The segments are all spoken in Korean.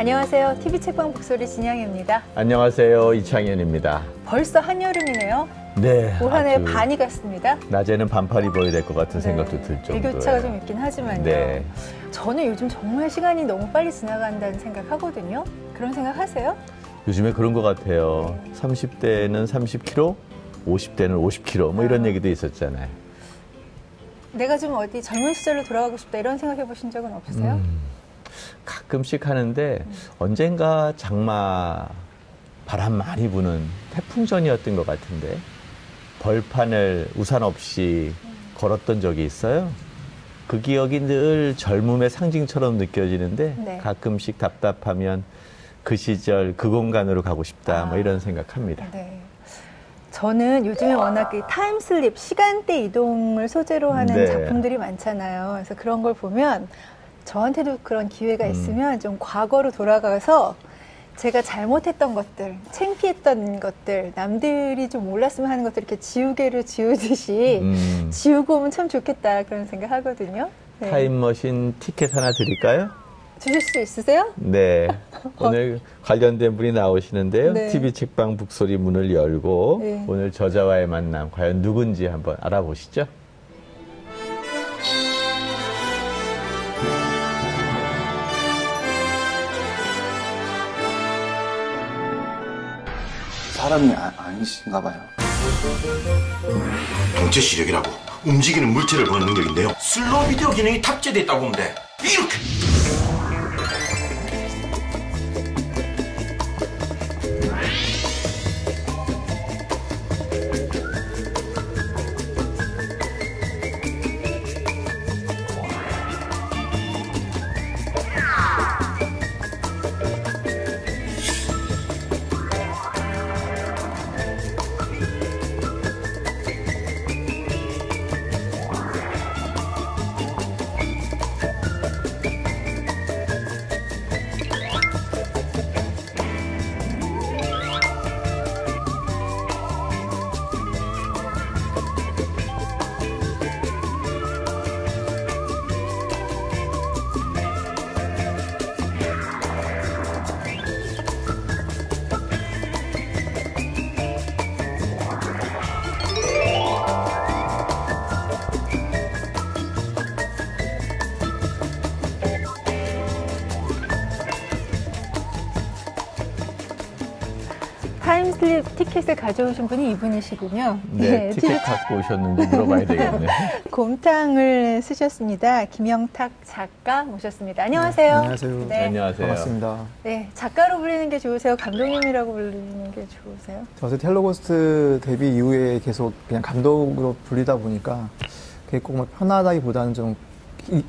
안녕하세요. TV 책방 북소리 진양입니다. 안녕하세요. 이창현입니다. 벌써 한여름이네요. 네. 올 한 해 반이 갔습니다. 낮에는 반팔 입어야 될 것 같은 생각도 들 정도예요. 일교차가 좀 있긴 하지만요. 네. 저는 요즘 정말 시간이 너무 빨리 지나간다는 생각하거든요. 그런 생각 하세요? 요즘에 그런 것 같아요. 30대는 30km, 50대는 50km 뭐 이런 얘기도 있었잖아요. 내가 좀 어디 젊은 시절로 돌아가고 싶다 이런 생각 해보신 적은 없으세요? 가끔씩 하는데 언젠가 장마 바람 많이 부는 태풍전이었던 것 같은데 벌판을 우산 없이 걸었던 적이 있어요. 그 기억이 늘 젊음의 상징처럼 느껴지는데 네. 가끔씩 답답하면 그 시절 그 공간으로 가고 싶다 뭐 이런 생각합니다. 네. 저는 요즘에 워낙 그 타임슬립, 시간대 이동을 소재로 하는 네. 작품들이 많잖아요. 그래서 그런 걸 보면 저한테도 그런 기회가 있으면 좀 과거로 돌아가서 제가 잘못했던 것들, 창피했던 것들, 남들이 좀 몰랐으면 하는 것들 이렇게 지우개로 지우듯이 지우고 오면 참 좋겠다 그런 생각 하거든요. 네. 타임머신 티켓 하나 드릴까요? 주실 수 있으세요? 네. 오늘 관련된 분이 나오시는데요. 네. TV 책방 북소리 문을 열고 네. 오늘 저자와의 만남 과연 누군지 한번 알아보시죠. 사람이 아니신가 봐요. 동체 시력이라고 움직이는 물체를 보는 능력인데요. 슬로우 비디오 기능이 탑재되어 있다고 보면 돼. 이렇게. 타임슬립 티켓을 가져오신 분이 이분이시군요. 네, 티켓 갖고 오셨는지 물어봐야 되겠네. 곰탕을 쓰셨습니다. 김영탁 작가 모셨습니다. 안녕하세요. 안녕하세요. 네. 안녕하세요. 반갑습니다. 네, 작가로 불리는 게 좋으세요? 감독님이라고 불리는 게 좋으세요? 저도 텔로고스트 데뷔 이후에 계속 그냥 감독으로 불리다 보니까 그게 꼭 편하다기보다는 좀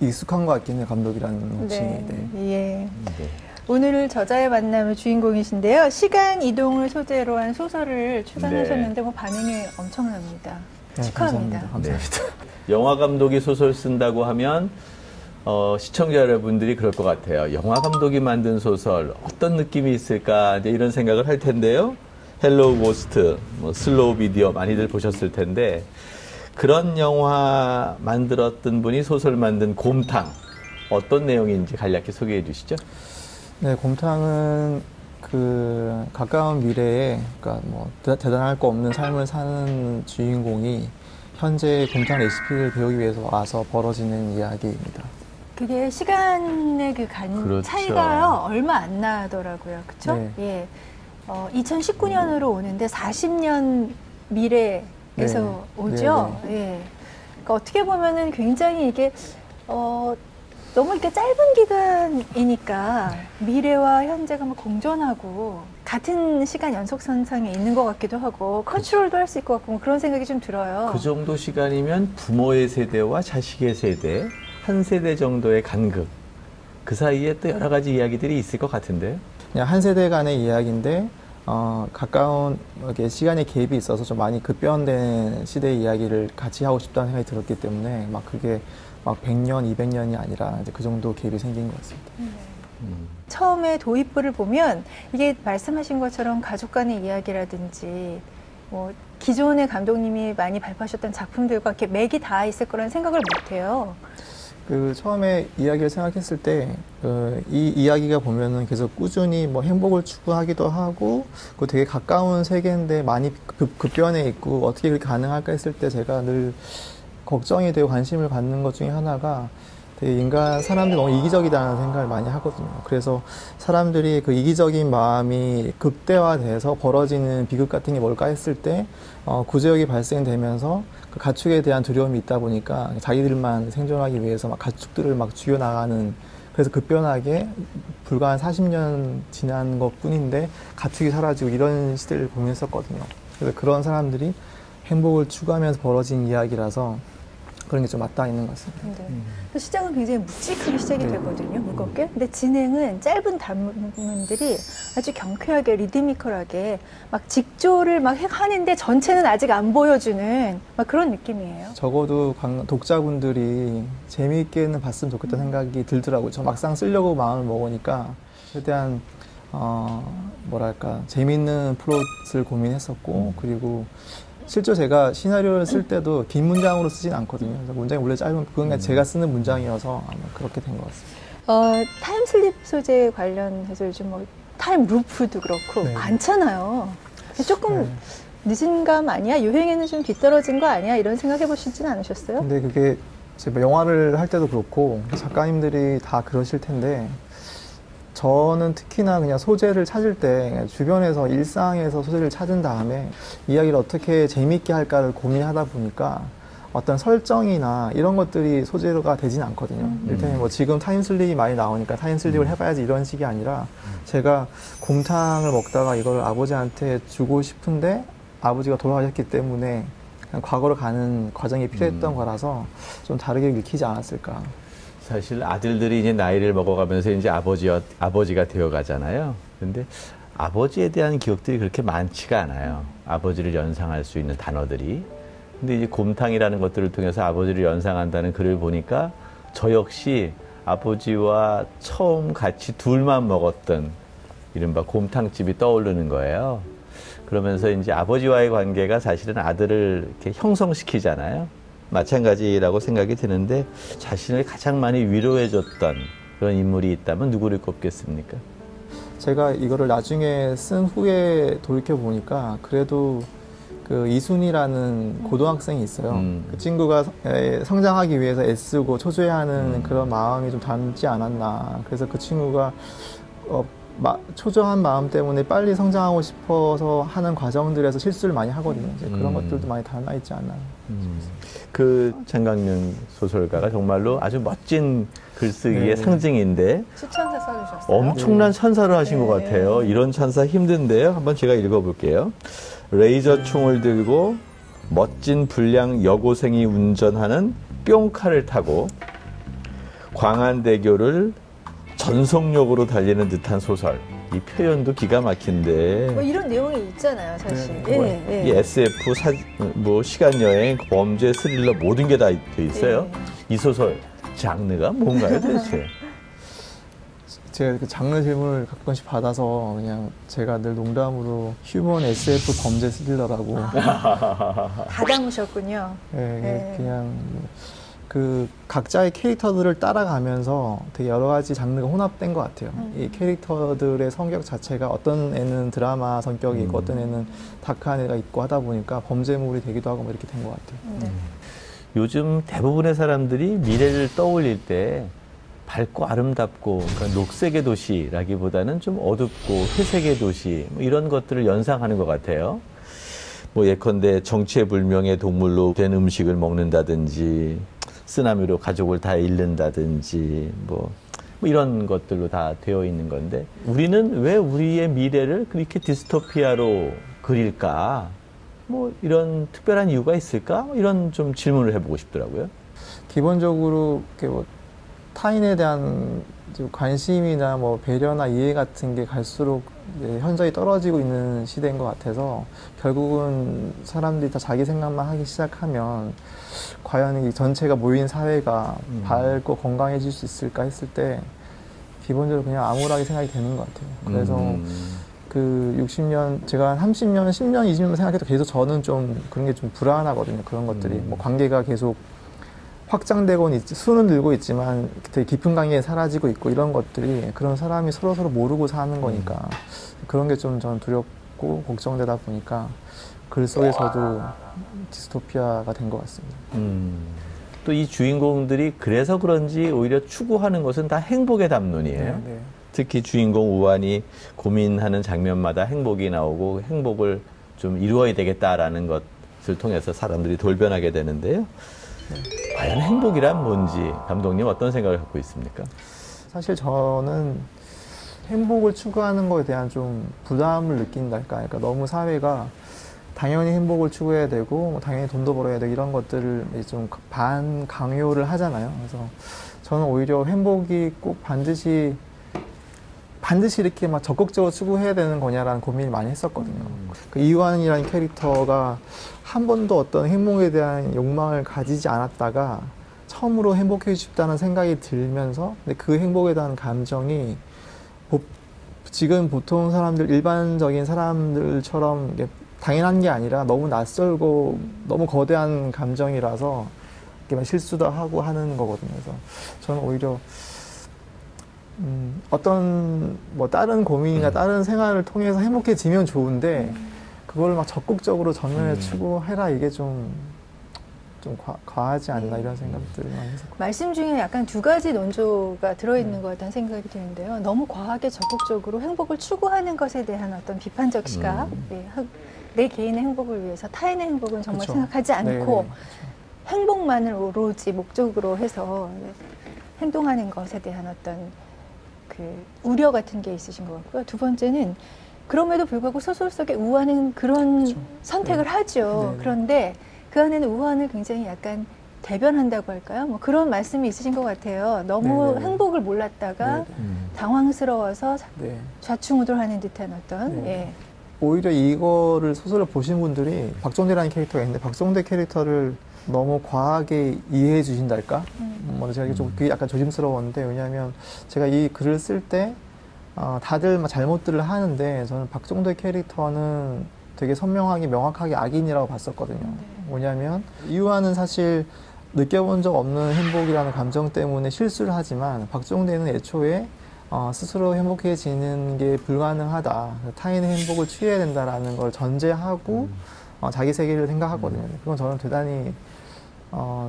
익숙한 것 같긴 해요. 감독이라는 호칭이. 네. 예. 네. 오늘 저자의 만남의 주인공이신데요. 시간 이동을 소재로 한 소설을 출간하셨는데 뭐 반응이 엄청납니다. 네, 축하합니다. 감사합니다. 영화 감독이 소설 쓴다고 하면 시청자 여러분들이 그럴 것 같아요. 영화 감독이 만든 소설 어떤 느낌이 있을까 이제 이런 생각을 할 텐데요. 헬로우 고스트, 뭐 슬로우 비디오 많이들 보셨을 텐데 그런 영화 만들었던 분이 소설 만든 곰탕 어떤 내용인지 간략히 소개해 주시죠. 네, 곰탕은 그 가까운 미래에 그러니까 뭐 대단할 거 없는 삶을 사는 주인공이 현재 곰탕 레시피를 배우기 위해서 와서 벌어지는 이야기입니다. 그게 시간의 그 그렇죠. 차이가요 얼마 안 나더라고요. 그렇죠? 네. 예. 2019년으로 오는데 40년 미래에서 네. 오죠. 네, 예. 그러니까 어떻게 보면은 굉장히 이게 너무 이렇게 짧은 기간이니까 미래와 현재가 막 공존하고 같은 시간 연속선상에 있는 것 같기도 하고 컨트롤도 할 수 있을 것 같고 뭐 그런 생각이 좀 들어요. 그 정도 시간이면 부모의 세대와 자식의 세대 한 세대 정도의 간극 그 사이에 또 여러 가지 이야기들이 있을 것 같은데요. 그냥 한 세대 간의 이야기인데 가까운 이렇게 시간의 갭이 있어서 좀 많이 급변된 시대의 이야기를 같이 하고 싶다는 생각이 들었기 때문에 막 그게 막 100년, 200년이 아니라 이제 그 정도 갭이 생긴 것 같습니다. 처음에 도입부를 보면 이게 말씀하신 것처럼 가족 간의 이야기라든지 뭐 기존의 감독님이 많이 발표하셨던 작품들과 이렇게 맥이 닿아 있을 거라는 생각을 못 해요. 그 처음에 이야기를 생각했을 때, 이 이야기가 보면은 계속 꾸준히 뭐 행복을 추구하기도 하고, 그 되게 가까운 세계인데 많이 급변해 있고, 어떻게 그렇게 가능할까 했을 때 제가 늘 걱정이 되고 관심을 갖는 것 중에 하나가 되게 사람들이 너무 이기적이다는 생각을 많이 하거든요. 그래서 사람들이 그 이기적인 마음이 극대화돼서 벌어지는 비극 같은 게 뭘까 했을 때, 구제역이 발생되면서 그 가축에 대한 두려움이 있다 보니까 자기들만 생존하기 위해서 막 가축들을 막 죽여나가는, 그래서 급변하게 불과 한 40년 지난 것 뿐인데 가축이 사라지고 이런 시대를 공유했었거든요. 그래서 그런 사람들이 행복을 추구하면서 벌어진 이야기라서 그런 게 좀 맞닿아 있는 것 같습니다. 네. 시작은 굉장히 묵직하게 시작이 되거든요, 무겁게. 근데 진행은 짧은 단문들이 아주 경쾌하게, 리드미컬하게 막 직조를 막 하는데 전체는 아직 안 보여주는 막 그런 느낌이에요. 적어도 독자분들이 재미있게는 봤으면 좋겠다는 생각이 들더라고요. 저 막상 쓰려고 마음을 먹으니까 최대한 뭐랄까 재미있는 플롯을 고민했었고, 그리고 실제로 제가 시나리오를 쓸 때도 긴 문장으로 쓰진 않거든요. 그래서 문장이 원래 짧은, 그건 그냥 제가 쓰는 문장이어서 아마 그렇게 된 것 같습니다. 타임슬립 소재 관련해서 요즘 뭐 타임 루프도 그렇고 네. 많잖아요. 조금 늦은 감 아니야? 유행에는 좀 뒤떨어진 거 아니야? 이런 생각해 보시진 않으셨어요? 근데 그게 제가 영화를 할 때도 그렇고 작가님들이 다 그러실 텐데, 저는 특히나 그냥 소재를 찾을 때 그냥 주변에서 일상에서 소재를 찾은 다음에 이야기를 어떻게 재미있게 할까를 고민하다 보니까 어떤 설정이나 이런 것들이 소재가 되진 않거든요. 일단 뭐 지금 타임슬립이 많이 나오니까 타임슬립을 해봐야지 이런 식이 아니라, 제가 곰탕을 먹다가 이걸 아버지한테 주고 싶은데 아버지가 돌아가셨기 때문에 그냥 과거로 가는 과정이 필요했던 거라서 좀 다르게 읽히지 않았을까. 사실 아들들이 이제 나이를 먹어가면서 이제 아버지가 되어 가잖아요. 근데 아버지에 대한 기억들이 그렇게 많지가 않아요. 아버지를 연상할 수 있는 단어들이. 근데 이제 곰탕이라는 것들을 통해서 아버지를 연상한다는 글을 보니까 저 역시 아버지와 처음 같이 둘만 먹었던 이른바 곰탕집이 떠오르는 거예요. 그러면서 이제 아버지와의 관계가 사실은 아들을 이렇게 형성시키잖아요. 마찬가지라고 생각이 드는데, 자신을 가장 많이 위로해줬던 그런 인물이 있다면 누구를 꼽겠습니까? 제가 이거를 나중에 쓴 후에 돌이켜 보니까 그래도 그 이순이라는 고등학생이 있어요. 그 친구가 성장하기 위해서 애쓰고 초조해하는 그런 마음이 좀 닮지 않았나. 그래서 그 친구가 초조한 마음 때문에 빨리 성장하고 싶어서 하는 과정들에서 실수를 많이 하거든요. 이제 그런 것들도 많이 닮아 있지 않나. 그 장강윤 소설가가 정말로 아주 멋진 글쓰기의 상징인데, 추천사 써주셨어요. 엄청난 찬사를 하신 것 같아요. 이런 찬사 힘든데요. 한번 제가 읽어볼게요. 레이저 총을 들고 멋진 불량 여고생이 운전하는 뿅카를 타고 광안대교를 전속력으로 달리는 듯한 소설. 이 표현도 기가 막힌데. 뭐 이런 내용이 있잖아요, 사실. 이 SF, 시간여행, 범죄, 스릴러 모든 게 다 돼 있어요. 이 소설 장르가 뭔가요, 도대체? 제가 그 장르 질문을 가끔씩 받아서 그냥 제가 늘 농담으로 휴먼 SF 범죄 스릴러라고. 다 담으셨군요. 네, 그냥 그 각자의 캐릭터들을 따라가면서 되게 여러 가지 장르가 혼합된 것 같아요. 이 캐릭터들의 성격 자체가 어떤 애는 드라마 성격이 있고 어떤 애는 다크한 애가 있고 하다 보니까 범죄물이 되기도 하고 뭐 이렇게 된 것 같아요. 요즘 대부분의 사람들이 미래를 떠올릴 때 밝고 아름답고, 그러니까 녹색의 도시라기보다는 좀 어둡고 회색의 도시, 뭐 이런 것들을 연상하는 것 같아요. 뭐 예컨대 정체불명의 동물로 된 음식을 먹는다든지, 쓰나미로 가족을 다 잃는다든지, 뭐 이런 것들로 다 되어 있는 건데, 우리는 왜 우리의 미래를 그렇게 디스토피아로 그릴까? 뭐 이런 특별한 이유가 있을까? 이런 좀 질문을 해보고 싶더라고요. 기본적으로 뭐 타인에 대한 관심이나 뭐 배려나 이해 같은 게 갈수록 현저히 떨어지고 있는 시대인 것 같아서, 결국은 사람들이 다 자기 생각만 하기 시작하면 과연 이 전체가 모인 사회가 밝고 건강해질 수 있을까 했을 때 기본적으로 그냥 암울하게 생각이 되는 것 같아요. 그래서 그 60년, 제가 한 30년, 10년, 20년 생각해도 계속 저는 좀 그런 게 좀 불안하거든요. 그런 것들이. 뭐 관계가 계속 확장되고는 수는 늘고 있지만 되게 깊은 강에 사라지고 있고 이런 것들이 그런 사람이 서로 모르고 사는 거니까 그런 게 좀 저는 두렵고 걱정되다 보니까 글 속에서도 디스토피아가 된 것 같습니다. 또 이 주인공들이 그래서 그런지 오히려 추구하는 것은 다 행복의 담론이에요. 네. 특히 주인공 우환이 고민하는 장면마다 행복이 나오고 행복을 좀 이루어야 되겠다라는 것을 통해서 사람들이 돌변하게 되는데요. 과연 행복이란 뭔지 감독님 어떤 생각을 갖고 있습니까? 사실 저는 행복을 추구하는 거에 대한 좀 부담을 느낀달까. 그러니까 너무 사회가 당연히 행복을 추구해야 되고 당연히 돈도 벌어야 되고 이런 것들을 좀 반강요를 하잖아요. 그래서 저는 오히려 행복이 꼭 반드시 이렇게 막 적극적으로 추구해야 되는 거냐라는 고민을 많이 했었거든요. 그 이완이라는 캐릭터가 한 번도 어떤 행복에 대한 욕망을 가지지 않았다가 처음으로 행복해지고 싶다는 생각이 들면서 근데 그 행복에 대한 감정이 지금 보통 사람들, 일반적인 사람들처럼 이게 당연한 게 아니라 너무 낯설고 너무 거대한 감정이라서 이렇게 막 실수도 하고 하는 거거든요. 그래서 저는 오히려 어떤 뭐 다른 고민이나 다른 생활을 통해서 행복해지면 좋은데 그걸 막 적극적으로 전면에 추구해라 이게 좀 과하지 않나 이런 생각들을 많이 했었고. 말씀 중에 약간 두 가지 논조가 들어있는 것 같다는 생각이 드는데요. 너무 과하게 적극적으로 행복을 추구하는 것에 대한 어떤 비판적 시각, 내 개인의 행복을 위해서 타인의 행복은 정말 그쵸. 생각하지 않고 네네. 행복만을 오로지 목적으로 해서 행동하는 것에 대한 어떤 그 우려 같은 게 있으신 것 같고요. 두 번째는 그럼에도 불구하고 소설 속에 우환은 그런 그쵸. 선택을 네. 하죠. 네네. 그런데 그 안에는 우환을 굉장히 약간 대변한다고 할까요? 뭐 그런 말씀이 있으신 것 같아요. 너무 네네. 행복을 몰랐다가 네네. 당황스러워서 네. 좌충우돌하는 듯한 어떤 네. 예. 오히려 이거를 소설을 보신 분들이 박종대라는 캐릭터가 있는데 박종대 캐릭터를 너무 과하게 이해해 주신달까? 뭐 제가 좀 그게 약간 조심스러웠는데 왜냐하면 제가 이 글을 쓸 때 다들 막 잘못들을 하는데 저는 박종대 캐릭터는 되게 선명하게 명확하게 악인이라고 봤었거든요. 뭐냐면 이유아는 사실 느껴본 적 없는 행복이라는 감정 때문에 실수를 하지만 박종대는 애초에 스스로 행복해지는 게 불가능하다. 타인의 행복을 취해야 된다라는 걸 전제하고 자기 세계를 생각하거든요. 그건 저는 대단히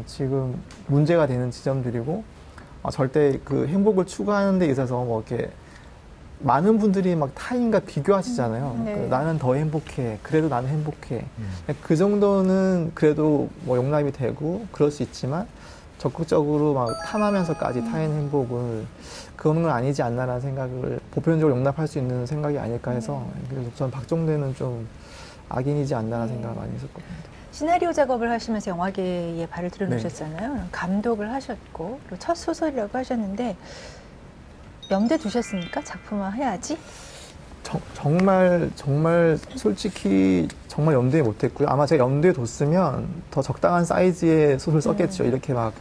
지금 문제가 되는 지점들이고 절대 그 행복을 추구하는 데 있어서 뭐 이렇게 많은 분들이 막 타인과 비교하시잖아요. 네. 그 나는 더 행복해. 그래도 나는 행복해. 그 정도는 그래도 뭐 용납이 되고 그럴 수 있지만 적극적으로 막 탐하면서까지 타인 행복을 그런 건 아니지 않나라는 생각을 보편적으로 용납할 수 있는 생각이 아닐까 해서 그래서 저는 박종대는 좀 악인이지 않나라는 생각을 많이 했었거든요. 시나리오 작업을 하시면서 영화계에 발을 들여놓으셨잖아요. 감독을 하셨고 그리고 첫 소설이라고 하셨는데 염두에 두셨습니까? 작품화 해야지? 정말 솔직히 정말 염두에 못했고요. 아마 제가 염두에 뒀으면 더 적당한 사이즈의 소설 썼겠죠. 이렇게 막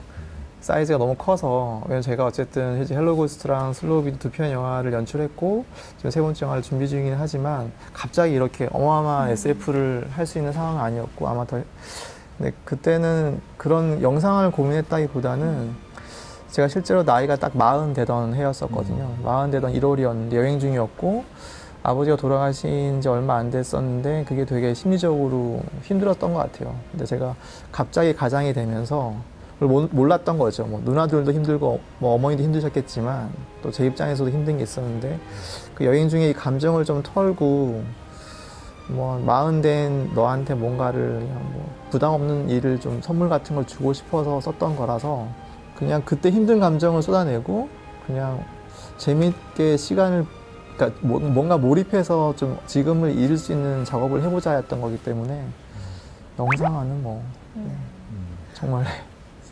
사이즈가 너무 커서 왜냐면 제가 어쨌든 이제 헬로 고스트랑 슬로우 비드 2편 영화를 연출했고 지금 3번째 영화를 준비 중이긴 하지만 갑자기 이렇게 어마어마한 SF를 할 수 있는 상황은 아니었고 아마 더 근데 그때는 그런 영상을 고민했다기보다는 제가 실제로 나이가 딱 40 되던 해였었거든요. 40 되던 1월이었는데 여행 중이었고 아버지가 돌아가신 지 얼마 안 됐었는데 그게 되게 심리적으로 힘들었던 것 같아요. 근데 제가 갑자기 가장이 되면서 그걸 몰랐던 거죠. 뭐 누나들도 힘들고 뭐 어머니도 힘드셨겠지만 또 제 입장에서도 힘든 게 있었는데 그 여행 중에 이 감정을 좀 털고 뭐 40 된 너한테 뭔가를 그냥 뭐 부담 없는 일을 좀 선물 같은 걸 주고 싶어서 썼던 거라서 그냥 그때 힘든 감정을 쏟아내고 그냥 재밌게 시간을 그러니까 뭔가 몰입해서 좀 지금을 잃을 수 있는 작업을 해보자 했던 거기 때문에 영상화는 뭐 정말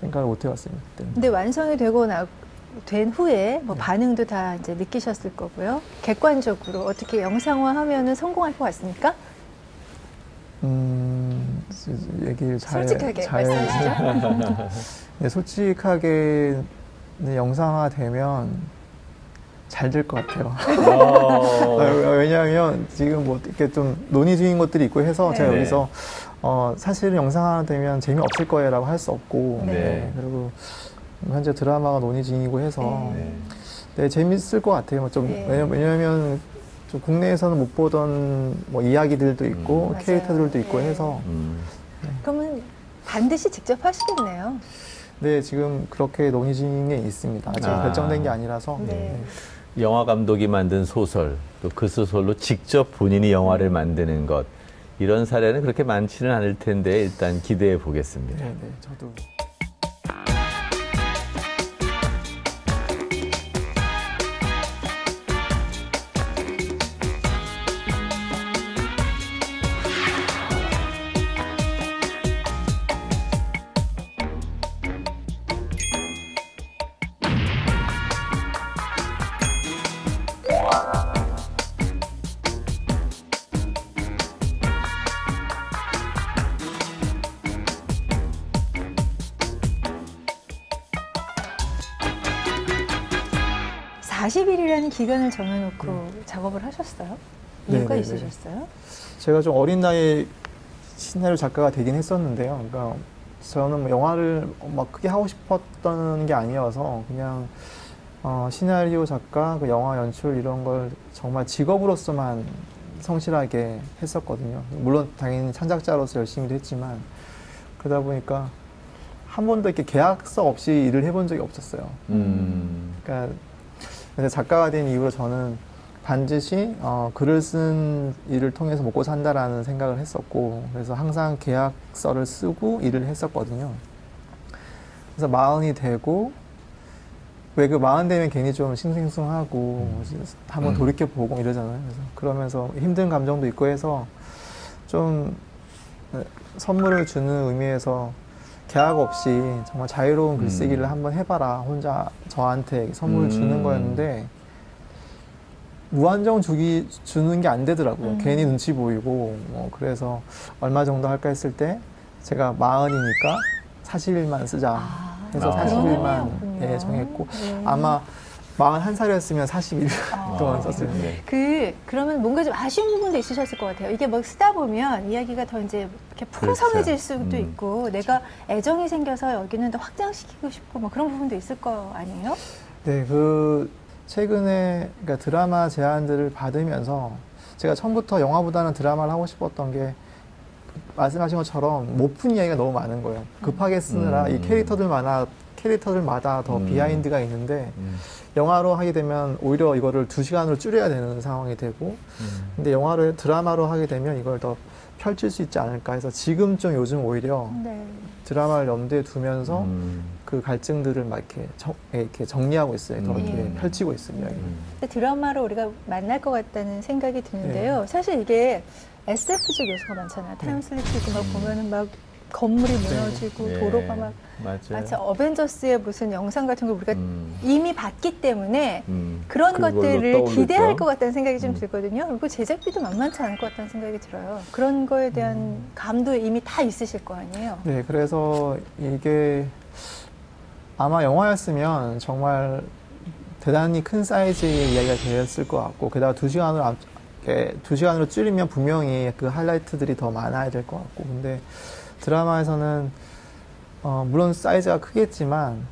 생각을 못 해봤습니다. 그때는. 근데 완성이 된 후에 뭐 반응도 다 이제 느끼셨을 거고요. 객관적으로 어떻게 영상화하면은 성공할 것 같습니까? 얘기를 솔직하게 말씀해 주시죠. 네, 솔직하게 영상화 되면 잘 될 것 같아요. 어. 왜냐하면 지금 뭐 이렇게 좀 논의 중인 것들이 있고 해서 제가 네. 여기서 사실 영상 하나 되면 재미없을 거예요라고 할 수 없고 네. 그리고 현재 드라마가 논의 중이고 해서 네. 네, 재밌을 것 같아요. 좀 네. 왜냐하면 좀 국내에서는 못 보던 뭐 이야기들도 있고 맞아요. 캐릭터들도 있고 네. 해서 그러면 반드시 직접 하시겠네요. 네, 지금 그렇게 논의 중에 있습니다. 아직 아. 결정된 게 아니라서. 네. 영화 감독이 만든 소설, 또 그 소설로 직접 본인이 영화를 만드는 것, 이런 사례는 그렇게 많지는 않을 텐데 일단 기대해 보겠습니다. 네, 네, 저도. (40일이라는) 기간을 정해놓고 작업을 하셨어요? 이유가 네네네. 있으셨어요? 제가 좀 어린 나이에 시나리오 작가가 되긴 했었는데요. 그러니까 저는 뭐 영화를 막 크게 하고 싶었던 게 아니어서 그냥 시나리오 작가, 그 영화 연출 이런 걸 정말 직업으로서만 성실하게 했었거든요. 물론 당연히 창작자로서 열심히도 했지만 그러다 보니까 한 번도 이렇게 계약서 없이 일을 해본 적이 없었어요. 그러니까 근데 작가가 된 이후로 저는 반드시 글을 쓴 일을 통해서 먹고 산다라는 생각을 했었고 그래서 항상 계약서를 쓰고 일을 했었거든요. 그래서 마흔이 되고 왜 그 마흔 되면 괜히 좀 싱숭생숭하고 한번 돌이켜보고 이러잖아요. 그래서 그러면서 힘든 감정도 있고 해서 좀 선물을 주는 의미에서 계약 없이 정말 자유로운 글쓰기를 한번 해봐라. 혼자 저한테 선물을 주는 거였는데 무한정 주는 게 안 되더라고요. 괜히 눈치 보이고 그래서 얼마 정도 할까 했을 때 제가 40이니까 40일만 쓰자 해서 40일만 그러네요. 정했고 네. 아마 41살이었으면 40일 동안 썼을 텐데 그러면 뭔가 좀 아쉬운 부분도 있으셨을 것 같아요. 이게 뭐 쓰다 보면 이야기가 더 이제 이렇게 풍성해질 수도 있고 내가 애정이 생겨서 여기는 더 확장시키고 싶고 뭐 그런 부분도 있을 거 아니에요? 네, 최근에 그러니까 드라마 제안들을 받으면서 제가 처음부터 영화보다는 드라마를 하고 싶었던 게 말씀하신 것처럼 못 푼 이야기가 너무 많은 거예요. 급하게 쓰느라 이 캐릭터들마다 더 비하인드가 있는데 영화로 하게 되면 오히려 이거를 2시간으로 줄여야 되는 상황이 되고 근데 드라마로 하게 되면 이걸 더 펼칠 수 있지 않을까 해서 지금 좀 요즘 오히려 네. 드라마를 염두에 두면서 그 갈증들을 막 이렇게 정리하고 있어요. 더 이렇게 펼치고 있습니다. 드라마로 우리가 만날 것 같다는 생각이 드는데요. 사실 이게 SF적 요소가 많잖아요. 타임슬립도 막 보면은 막 건물이 무너지고 도로가 막 마치 어벤져스의 무슨 영상 같은 걸 우리가 이미 봤기 때문에 그런 것들을 떠오르죠. 기대할 것 같다는 생각이 좀 들거든요. 그리고 제작비도 만만치 않을 것 같다는 생각이 들어요. 그런 거에 대한 감도 이미 다 있으실 거 아니에요. 네, 그래서 이게 아마 영화였으면 정말 대단히 큰 사이즈의 이야기가 되었을 것 같고 게다가 2시간으로 줄이면 분명히 그 하이라이트들이 더 많아야 될 것 같고 근데 드라마에서는 물론 사이즈가 크겠지만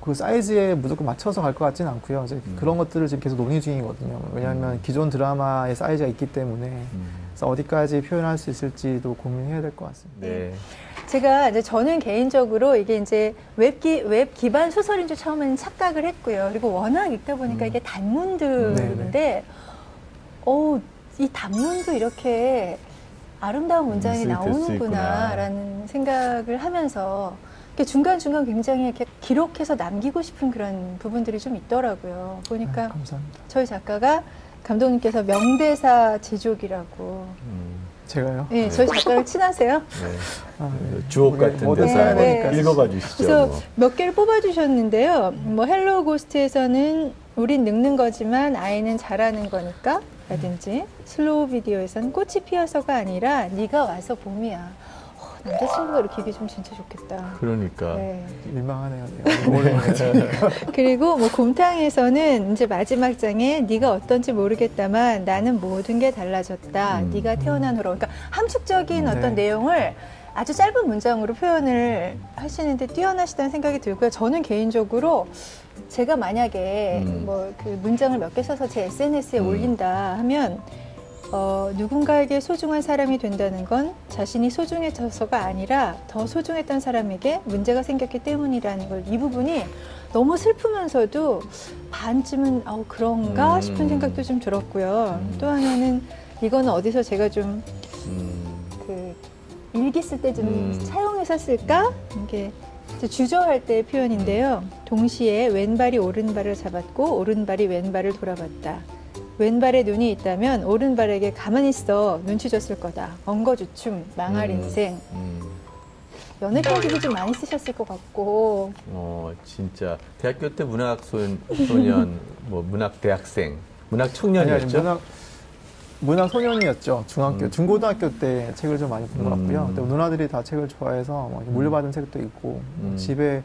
그 사이즈에 무조건 맞춰서 갈 것 같지는 않고요. 이제 그런 것들을 지금 계속 논의 중이거든요. 왜냐하면 기존 드라마의 사이즈가 있기 때문에 그래서 어디까지 표현할 수 있을지도 고민해야 될 것 같습니다. 네. 저는 개인적으로 이게 이제 웹 기반 소설인 줄 처음에는 착각을 했고요. 그리고 워낙 읽다 보니까 이게 단문들인데, 이 단문도 이렇게 아름다운 문장이 나오는구나라는 생각을 하면서 중간중간 굉장히 이렇게 기록해서 남기고 싶은 그런 부분들이 좀 있더라고요. 보니까 감사합니다. 저희 작가가 감독님께서 명대사 제조기라고. 제가요? 네, 저희 작가랑 친하세요? 네. 주옥 같은 뭐든 데서 써야 되니까. 읽어봐 주시죠. 그래서 뭐. 몇 개를 뽑아주셨는데요. 뭐 헬로우 고스트에서는 우린 늙는 거지만 아이는 자라는 거니까 라든지 슬로우 비디오에서는 꽃이 피어서가 아니라 네가 와서 봄이야. 남자친구가 이렇게 얘기해 주면 진짜 좋겠다. 그러니까. 네. 민망하네요. 네. 그리고 뭐 곰탕에서는 이제 마지막 장에 네가 어떤지 모르겠다만 나는 모든 게 달라졌다. 네가 태어난 후로. 그러니까 함축적인 네. 어떤 내용을 아주 짧은 문장으로 표현을 하시는데 뛰어나시다는 생각이 들고요. 저는 개인적으로 제가 만약에 뭐 그 문장을 몇 개 써서 제 SNS에 올린다 하면 누군가에게 소중한 사람이 된다는 건 자신이 소중해져서가 아니라 더 소중했던 사람에게 문제가 생겼기 때문이라는 걸, 이 부분이 너무 슬프면서도 반쯤은 그런가 싶은 생각도 좀 들었고요. 또 하나는 이거는 어디서 제가 좀 그 일기 쓸 때 좀 사용해서 쓸까? 이게 주저할 때의 표현인데요. 동시에 왼발이 오른발을 잡았고 오른발이 왼발을 돌아봤다. 왼발에 눈이 있다면 오른발에게 가만히 있어 눈치 줬을 거다. 엉거주춤, 망할 인생. 연애 편지도 좀 많이 쓰셨을 것 같고. 진짜 대학교 때 문학 뭐 문학 대학생, 문학 청년이었죠. 문학 소년이었죠. 중고등학교 때 책을 좀 많이 본 것 같고요. 또 누나들이 다 책을 좋아해서 물려받은 책도 있고 집에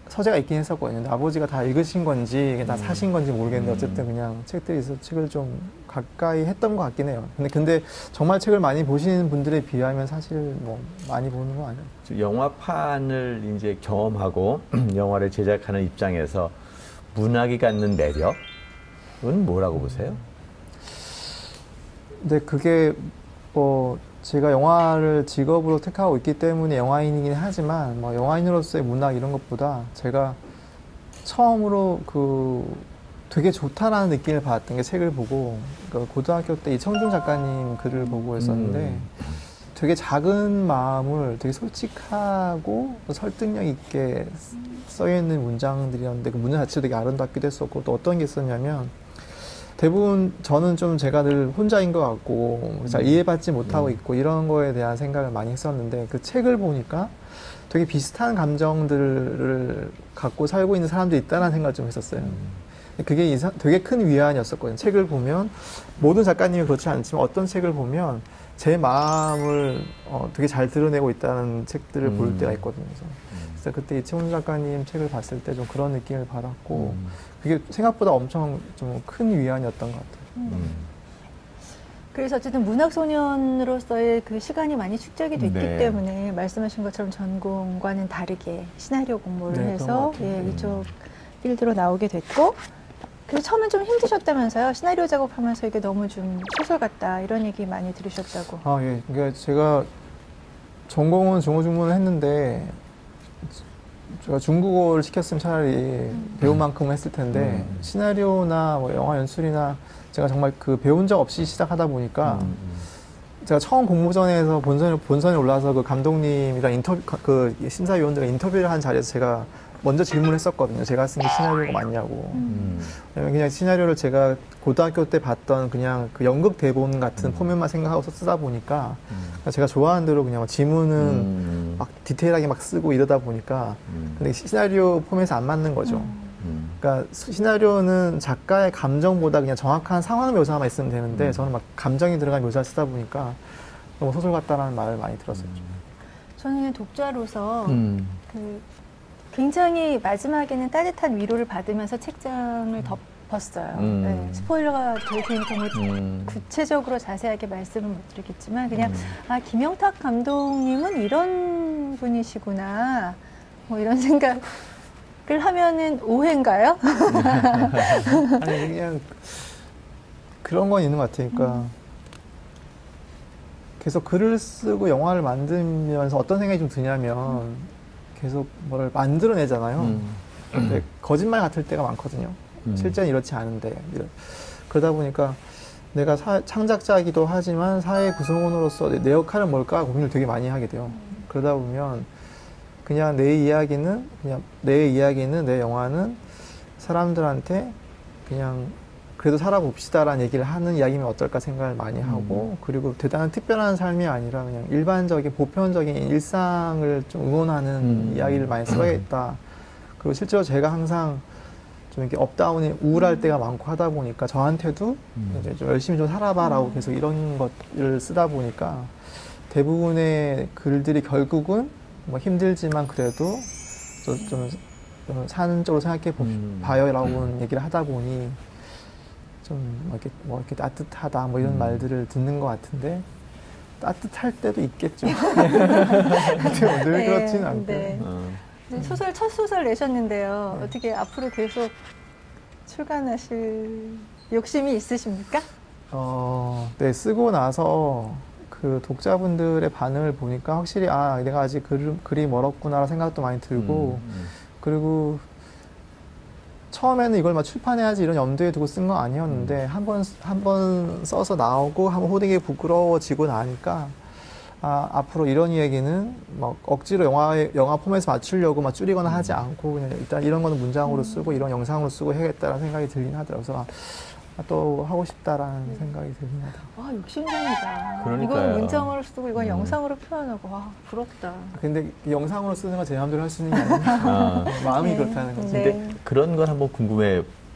서재가 있긴 했었거든요. 근데 아버지가 다 읽으신 건지 이게 다 사신 건지 모르겠는데 어쨌든 그냥 책들이 있어서 책을 좀 가까이 했던 것 같긴 해요. 근데 정말 책을 많이 보시는 분들에 비하면 사실 뭐 많이 보는 건 아니에요. 영화판을 이제 경험하고 영화를 제작하는 입장에서 문학이 갖는 매력은 뭐라고 보세요? 근데 그게 뭐 제가 영화를 직업으로 택하고 있기 때문에 영화인이긴 하지만 뭐 영화인으로서의 문학 이런 것보다 제가 처음으로 되게 좋다라는 느낌을 받았던 게 책을 보고 고등학교 때 이청준 작가님 글을 보고 했었는데 되게 작은 마음을 되게 솔직하고 설득력 있게 써있는 문장들이었는데 그 문장 자체도 되게 아름답기도 했었고 또 어떤 게 있었냐면 대부분 저는 좀 제가 늘 혼자인 것 같고 잘 이해받지 못하고 있고 이런 거에 대한 생각을 많이 했었는데 그 책을 보니까 되게 비슷한 감정들을 갖고 살고 있는 사람들이 있다는 생각을 좀 했었어요. 그게 되게 큰 위안이었었거든요. 책을 보면 모든 작가님이 그렇지 않지만 어떤 책을 보면 제 마음을 되게 잘 드러내고 있다는 책들을 볼 때가 있거든요. 그래서 그때 이채훈 작가님 책을 봤을 때 좀 그런 느낌을 받았고 그게 생각보다 엄청 좀 큰 위안이었던 것 같아요. 그래서 어쨌든 문학소년으로서의 그 시간이 많이 축적이 됐기 네. 때문에 말씀하신 것처럼 전공과는 다르게 시나리오 공부를 네, 해서 그런 것 같아요. 이쪽 필드로 나오게 됐고, 그래서 처음엔 좀 힘드셨다면서요. 시나리오 작업하면서 이게 너무 좀 소설 같다 이런 얘기 많이 들으셨다고. 아, 예. 그러니까 제가 전공은 중어중문을 했는데 제가 중국어를 시켰으면 차라리 배운 만큼 했을 텐데 시나리오나 뭐 영화 연출이나 제가 정말 그 배운 적 없이 시작하다 보니까 제가 처음 공모전에서 본선에 올라와서 그 감독님이랑 그 심사위원들과 인터뷰를 한 자리에서 제가 먼저 질문했었거든요. 제가 쓴 게 시나리오가 맞냐고. 왜냐면 그냥 시나리오를 제가 고등학교 때 봤던 그냥 그 연극 대본 같은 포맷만 생각하고 쓰다 보니까 제가 좋아하는 대로 그냥 지문은 막 디테일하게 막 쓰고 이러다 보니까 근데 시나리오 포맷에 안 맞는 거죠. 그러니까 시나리오는 작가의 감정보다 그냥 정확한 상황 묘사만 있으면 되는데 저는 막 감정이 들어간 묘사를 쓰다 보니까 너무 소설 같다라는 말을 많이 들었었죠. 저는 독자로서 그 굉장히 마지막에는 따뜻한 위로를 받으면서 책장을 덮었어요. 네, 스포일러가 될 테니까 뭐 구체적으로 자세하게 말씀은 못 드리겠지만 그냥 김영탁 감독님은 이런 분이시구나 뭐 이런 생각을 하면은 오해인가요? 아니 그냥 그런 건 있는 것 같아요. 그러니까 계속 글을 쓰고 영화를 만들면서 어떤 생각이 좀 드냐면 계속 뭐를 만들어내잖아요. 근데 거짓말 같을 때가 많거든요. 실제는 이렇지 않은데. 그러다 보니까 내가 창작자이기도 하지만 사회 구성원으로서 내 역할은 뭘까 고민을 되게 많이 하게 돼요. 그러다 보면 그냥 내 이야기는 내 영화는 사람들한테 그냥 그래도 살아봅시다라는 얘기를 하는 이야기면 어떨까 생각을 많이 하고 그리고 대단한 특별한 삶이 아니라 그냥 일반적인 보편적인 일상을 좀 응원하는 이야기를 많이 써야겠다. 그리고 실제로 제가 항상 좀 이렇게 업다운이 우울할 때가 많고 하다 보니까 저한테도 이제 좀 열심히 좀 살아봐라고 계속 이런 것을 쓰다 보니까 대부분의 글들이 결국은 뭐 힘들지만 그래도 좀 사는 쪽으로 생각해 봐요라고 얘기를 하다 보니 좀 이렇게 따뜻하다 뭐 이런 말들을 듣는 것 같은데 따뜻할 때도 있겠죠. 늘 그렇지는 않고. 네. 소설 첫 소설 내셨는데요. 네. 어떻게 앞으로 계속 출간하실 욕심이 있으십니까? 네, 쓰고 나서 그 독자분들의 반응을 보니까 확실히 내가 아직 글이 멀었구나 생각도 많이 들고 그리고 처음에는 이걸 막 출판해야지 이런 염두에 두고 쓴 건 아니었는데 한 번 써서 나오고 한번 호되게 부끄러워지고 나니까 앞으로 이런 이야기는 막 억지로 영화 폼에서 맞추려고 막 줄이거나 하지 않고 그냥 일단 이런 거는 문장으로 쓰고 이런 영상으로 쓰고 해야겠다라는 생각이 들긴 하더라고요. 그래서 또 하고 싶다라는 생각이 들긴 하더라고요. 욕심쟁이다. 그러니까요. 이건 문장으로 쓰고 이건 영상으로 표현하고 부럽다. 근데 영상으로 쓰는 건 제 마음대로 할 수 있는 게 아니니까 마음이 그렇다는 거죠. 네. 근데 그런 건 한번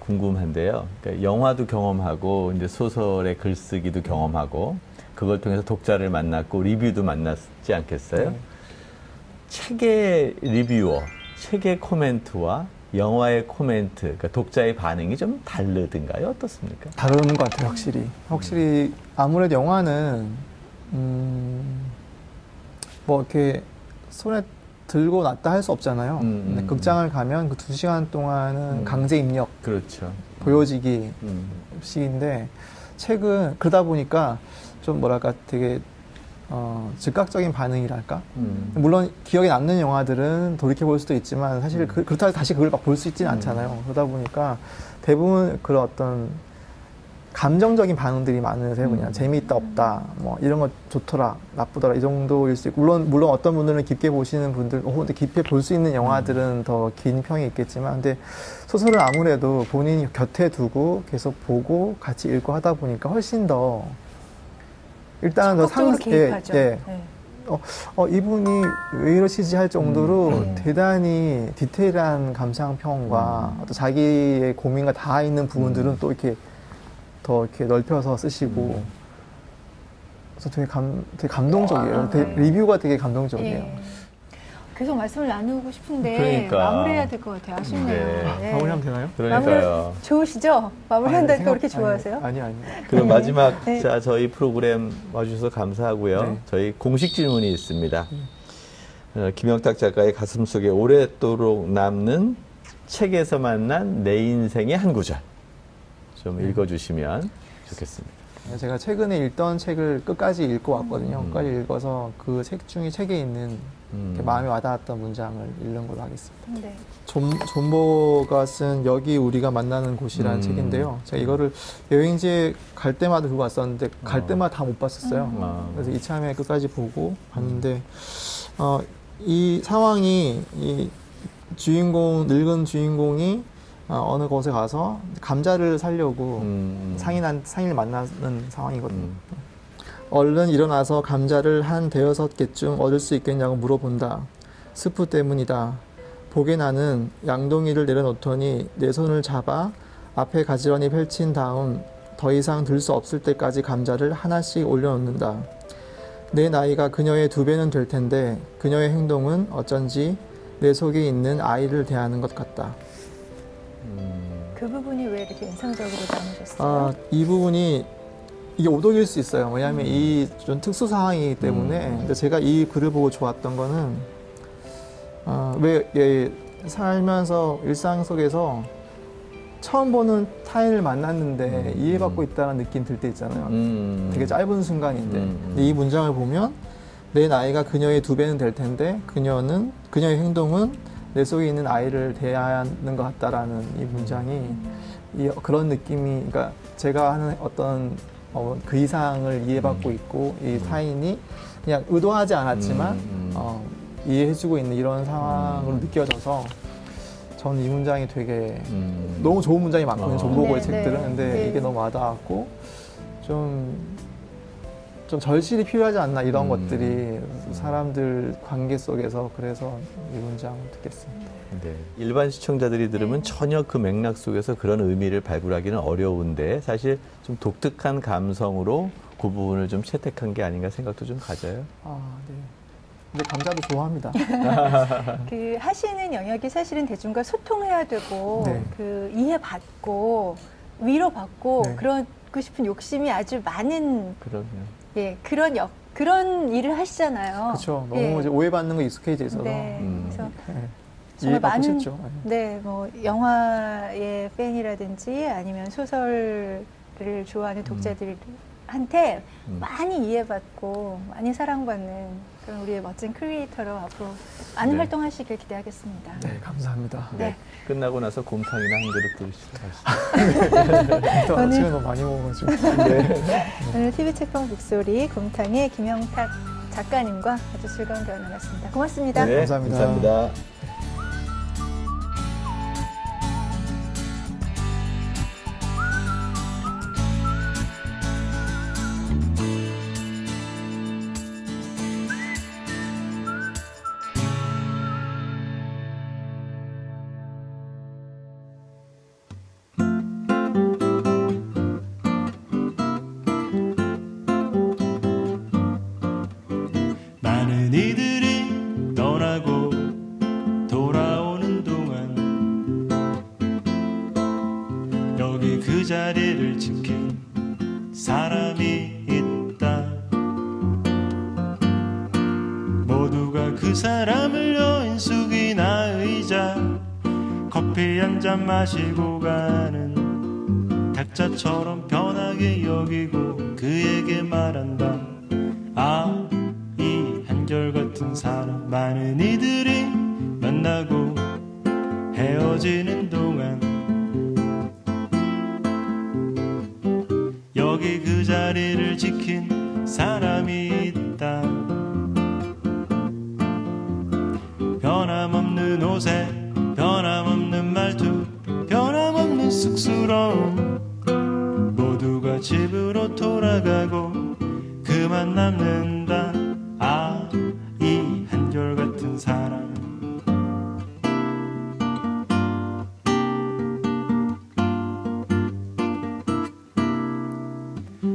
궁금한데요. 그러니까 영화도 경험하고 이제 소설의 글쓰기도 경험하고 그걸 통해서 독자를 만났고 리뷰도 만났지 않겠어요? 네. 책의 리뷰어, 책의 코멘트와 영화의 코멘트, 그러니까 독자의 반응이 좀 다르든가요? 어떻습니까? 다르는 것 같아요, 확실히. 확실히 아무래도 영화는 뭐 이렇게 손에 들고 놨다 할 수 없잖아요. 근데 극장을 가면 그 2시간 동안은 강제 입력 그렇죠. 보여지기 식인데 책은 그러다 보니까 좀 뭐랄까 되게 즉각적인 반응이랄까. 물론 기억에 남는 영화들은 돌이켜 볼 수도 있지만 사실 그렇다고 다시 그걸 막 볼 수 있지는 않잖아요. 그러다 보니까 대부분 그런 어떤 감정적인 반응들이 많으세요. 그냥 재미있다 없다 뭐 이런 거 좋더라 나쁘더라 이 정도일 수 있고 물론 어떤 분들은 깊게 보시는 분들 근데 깊게 볼 수 있는 영화들은 더 긴 평이 있겠지만 근데 소설을 아무래도 본인이 곁에 두고 계속 보고 같이 읽고 하다 보니까 훨씬 더 일단 더 적극적으로 개입하죠. 네. 이분이 왜 이러시지 할 정도로 대단히 디테일한 감상평과 또 자기의 고민과 다 있는 부분들은 또 이렇게 더 이렇게 넓혀서 쓰시고 그래서 되게 감동적이에요. 리뷰가 되게 감동적이에요. 예. 계속 말씀을 나누고 싶은데 그러니까. 마무리해야 될 것 같아요. 아쉽네요. 네. 네. 마무리하면 되나요? 그러니까요. 좋으시죠? 마무리한다니까 그렇게 좋아하세요? 아니요. 그럼 마지막 네. 자 저희 프로그램 와주셔서 감사하고요. 네. 저희 공식 질문이 있습니다. 김영탁 작가의 가슴속에 오랫도록 남는 책에서 만난 내 인생의 한 구절 좀 읽어주시면 좋겠습니다. 제가 최근에 읽던 책을 끝까지 읽고 왔거든요. 끝까지 읽어서 그 책 중에 책에 있는 이렇게 마음에 와닿았던 문장을 읽는 걸로 하겠습니다. 네. 존버가 쓴 여기 우리가 만나는 곳이라는 책인데요. 제가 이거를 여행지에 갈 때마다 들고 왔었는데 갈 때마다 다 못 봤었어요. 그래서 이참에 끝까지 보고 봤는데 이 상황이 이 늙은 주인공이 어느 곳에 가서 감자를 사려고 상인을 만나는 상황이거든요. 얼른 일어나서 감자를 한 5-6개쯤 얻을 수 있겠냐고 물어본다. 스프 때문이다. 복에 나는 양동이를 내려놓더니 내 손을 잡아 앞에 가지런히 펼친 다음 더 이상 들 수 없을 때까지 감자를 하나씩 올려놓는다. 내 나이가 그녀의 2배는 될 텐데 그녀의 행동은 어쩐지 내 속에 있는 아이를 대하는 것 같다. 그 부분이 왜 이렇게 인상적으로 남으셨어요? 이 부분이 이게 오독일 수 있어요. 왜냐하면 이 좀 특수 상황이기 때문에. 근데 제가 이 글을 보고 좋았던 거는 왜 살면서 일상 속에서 처음 보는 타인을 만났는데 이해받고 있다는 느낌 들 때 있잖아요. 되게 짧은 순간인데. 근데 이 문장을 보면 내 나이가 그녀의 2배는 될 텐데 그녀의 행동은 내 속에 있는 아이를 대하는 것 같다라는 이 문장이 그런 느낌이 그러니까 제가 하는 어떤 그 이상을 이해받고 있고 이 타인이 그냥 의도하지 않았지만 이해해주고 있는 이런 상황으로 느껴져서 저는 이 문장이 되게 너무 좋은 문장이 많거든요. 존버고의 책들은. 근데 이게 너무 와닿았고 좀 절실히 필요하지 않나 이런 것들이 사람들 관계 속에서 그래서 이 문장을 듣겠습니다. 네. 일반 시청자들이 들으면 전혀 그 맥락 속에서 그런 의미를 발굴하기는 어려운데 사실 좀 독특한 감성으로 그 부분을 좀 채택한 게 아닌가 생각도 좀 가져요. 아, 네. 근데 감자도 좋아합니다. 그 하시는 영역이 사실은 대중과 소통해야 되고 네. 그 이해받고 위로받고 네. 그러고 싶은 욕심이 아주 많은 그러면 예 그런 일을 하시잖아요. 그렇죠. 너무 예. 이제 오해받는 거 익숙해져 있어서. 네. 음. 그래서 네. 정말 이해받고 많은 싶죠. 네. 네, 뭐 영화의 팬이라든지 아니면 소설을 좋아하는 독자들한테 많이 이해받고 많이 사랑받는 그런 우리의 멋진 크리에이터로 앞으로 많은 네. 활동하시길 기대하겠습니다. 네, 감사합니다. 네. 끝나고 나서 곰탕이나 한 그릇 드시고 가시죠. 일단 아침에 너무 많이 먹어가지고. 오늘 TV 책방 북소리 곰탕의 김영탁 작가님과 아주 즐거운 대화 나눴습니다. 고맙습니다. 네, 감사합니다. 감사합니다. 많은 이들이 떠나고 돌아오는 동안 여기 그 자리를 지킨 사람이 있다. 모두가 그 사람을 여인 숙이나 의자 커피 한 잔 마시고 가는 탁자처럼 편하게 여기고 그에게 말한다. 아, 이 한결같은 사람. 많은 이들이 만나고 헤어지는 동안 여기 그 자리를 지킨 사람이 있다. 변함없는 옷에 변함없는 말투 변함없는 쑥스러움 모두가 집으로 돌아가고 그만 남는다. 아, 이 한결같은 사람.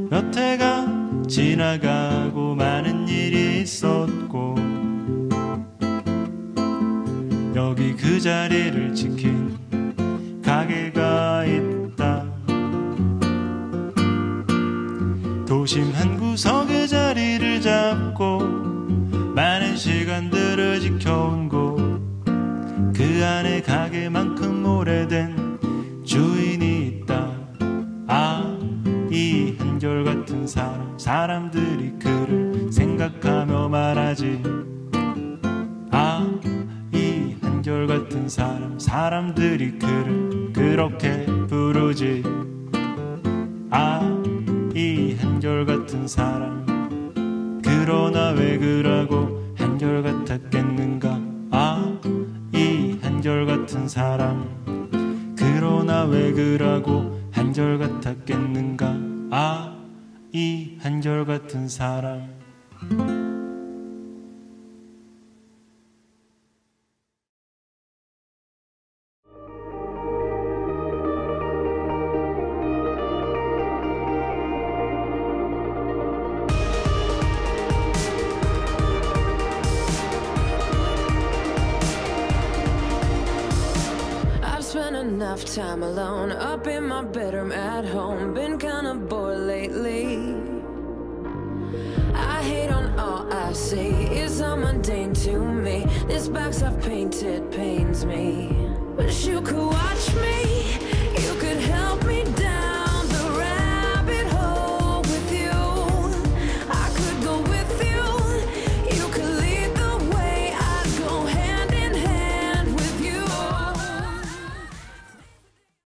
몇 해가 지나가고 많은 일이 있었고 여기 그 자리를 지킨 가게가 있다. 도심 한 구석에 자리를 잡고 많은 시간들을 지켜온 곳 그 안에 가게만큼 오래된 주인이 있다. 아, 이 한결같은 사람. 사람들이 그를 생각하며 말하지. 아, 이 한결같은 사람. 사람들이 그를 그렇게 부르지. 아, 이 한결같은 사람. 그러나 왜 그라고 한결같았겠는가. 아, 이 한결같은 사람. 그러나 왜 그라고 한결같았겠는가. 아, 이 한결같은 사람. I've spent enough time alone, up in my bedroom at home. Been kinda bored lately. I hate on all I see, it's all mundane to me. This box I've painted pains me, but you could watch me